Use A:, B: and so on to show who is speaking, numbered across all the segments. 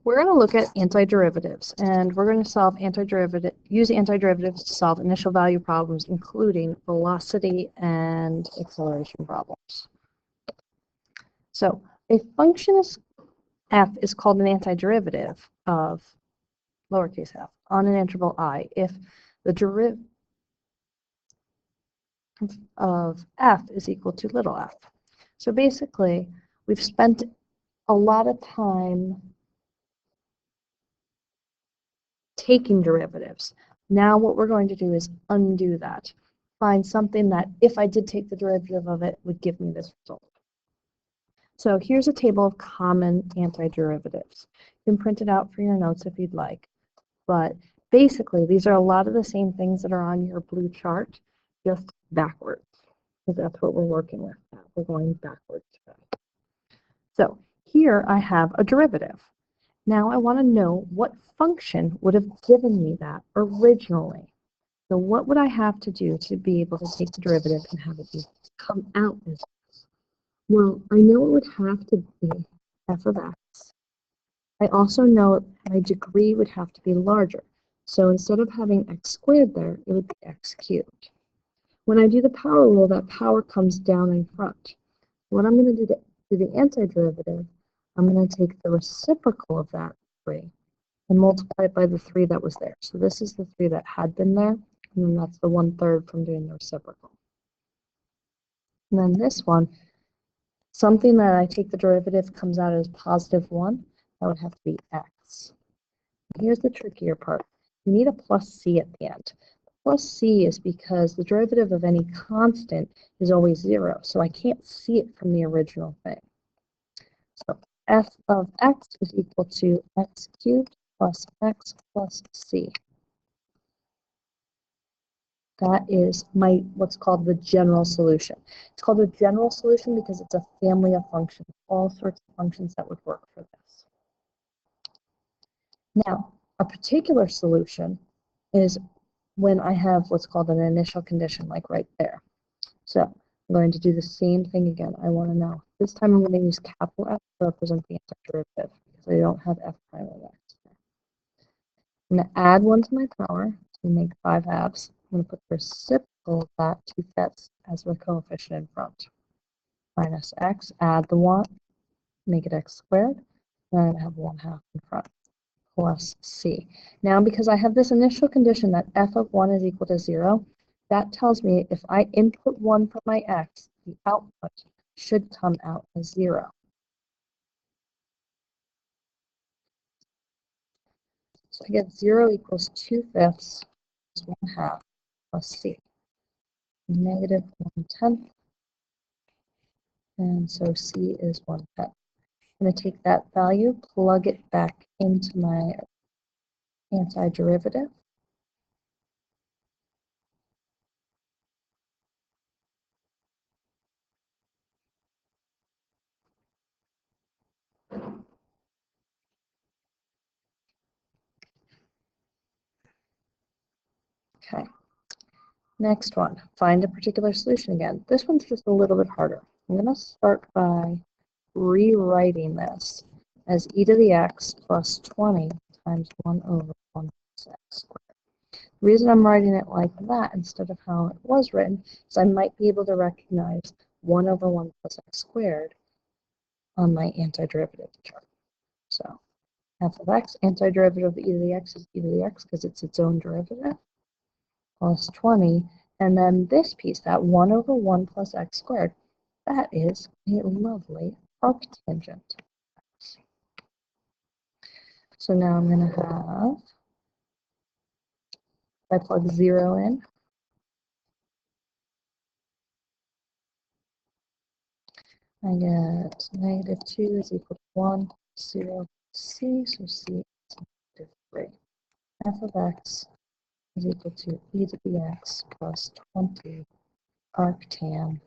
A: we're going to look at antiderivatives, and we're going to use antiderivatives to solve initial value problems, including velocity and acceleration problems. So a function f is called an antiderivative of lowercase f on an interval I if the derivative of f is equal to little f. So basically, we've spent a lot of time taking derivatives. Now what we're going to do is undo that. Find something that, if I did take the derivative of it, would give me this result. So here's a table of common antiderivatives. You can print it out for your notes if you'd like. But basically, these are a lot of the same things that are on your blue chart, just backwards, because that's what we're working with. We're going backwards today. So here I have a derivative. Now I want to know what function would have given me that originally. So what would I have to do to be able to take the derivative and have it come out as this? Well, I know it would have to be f of x. I also know my degree would have to be larger. So instead of having x squared there, it would be x cubed. When I do the power rule, that power comes down in front. What I'm going to do to do the antiderivative, I'm going to take the reciprocal of that 3 and multiply it by the 3 that was there. So this is the 3 that had been there, and then that's the 1/3 from doing the reciprocal. And then this one, something that I take the derivative comes out as +1, that would have to be x. Here's the trickier part. You need a plus c at the end. Plus c is because the derivative of any constant is always 0, so I can't see it from the original thing. So f of x is equal to x cubed plus x plus c. That is what's called the general solution. It's called a general solution because it's a family of functions, all sorts of functions that would work for this. Now, a particular solution is when I have what's called an initial condition, like right there. So I'm going to do the same thing again. I want to know. This time I'm going to use capital F to represent the antiderivative because I don't have f prime of x. I'm going to add 1 to my power to make 5/2. I'm going to put the reciprocal of that 2/5 as my coefficient in front. Minus x, add the 1, make it x squared. Then I have 1/2 in front. Plus c. Now, because I have this initial condition that f of 1 is equal to 0, that tells me if I input 1 from my x, the output should come out as 0. So I get 0 equals 2/5 is 1/2 plus c. Negative 1/10. And so c is 1/10. I'm going to take that value, plug it back into my antiderivative. Okay. Next one, find a particular solution again. This one's just a little bit harder. I'm going to start by rewriting this as e to the x plus 20 times 1 over 1 plus x squared. The reason I'm writing it like that instead of how it was written is I might be able to recognize 1 over 1 plus x squared on my antiderivative chart. So f of x, antiderivative of e to the x is e to the x because it's its own derivative, plus 20. And then this piece, that 1 over 1 plus x squared, that is a lovely arctangent. So now I'm going to have, if I plug 0 in, I get negative 2 is equal to 1, 0, c, so c is negative 3. F of x is equal to e to the x plus 20 arctan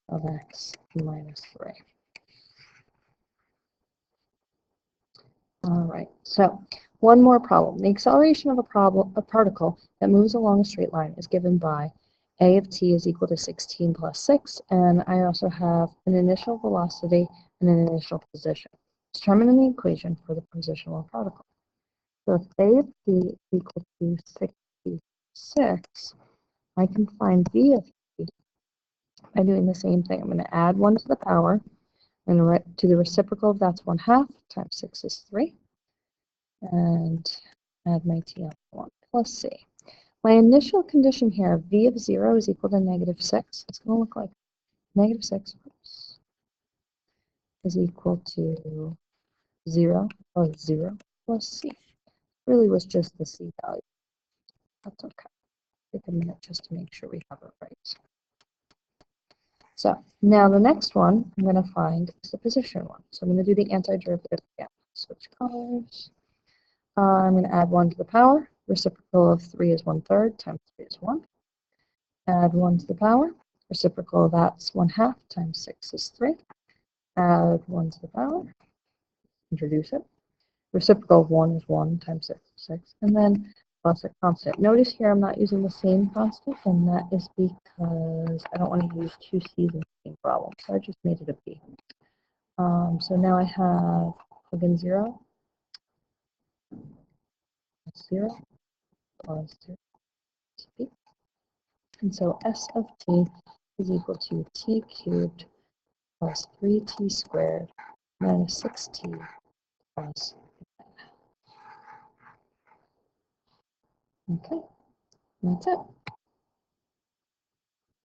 A: of x minus 3. All right, so one more problem. The acceleration of a particle that moves along a straight line is given by a of t is equal to 16 plus 6, and I also have an initial velocity and an initial position. Determine the equation for the positional particle. So if A of t is equal to 66, I can find V of t by doing the same thing. I'm going to add 1 to the power, and to the reciprocal of that's 1/2 times 6 is 3, and add my t on 1 plus c. My initial condition here, V of 0 is equal to -6. It's going to look like -6 is equal to 0 plus 0 plus c. Really was just the c value. That's okay. Take a minute just to make sure we have it right. So now the next one I'm going to find is the position one. So I'm going to do the antiderivative again. Switch colors. I'm going to add 1 to the power. Reciprocal of 3 is 1/3 times 3 is 1. Add 1 to the power. Reciprocal of that's 1/2 times 6 is 3. Add 1 to the power. Introduce it. Reciprocal of 1 is 1 times 6 is 6. And then plus a constant. Notice here I'm not using the same constant, and that is because I don't want to use two c's in the same problem. So I just made it a b. So now I have plug in 0 plus 0 plus 0 to b. And so S of t is equal to t cubed plus 3t squared minus 6t plus 9. Okay, that's it.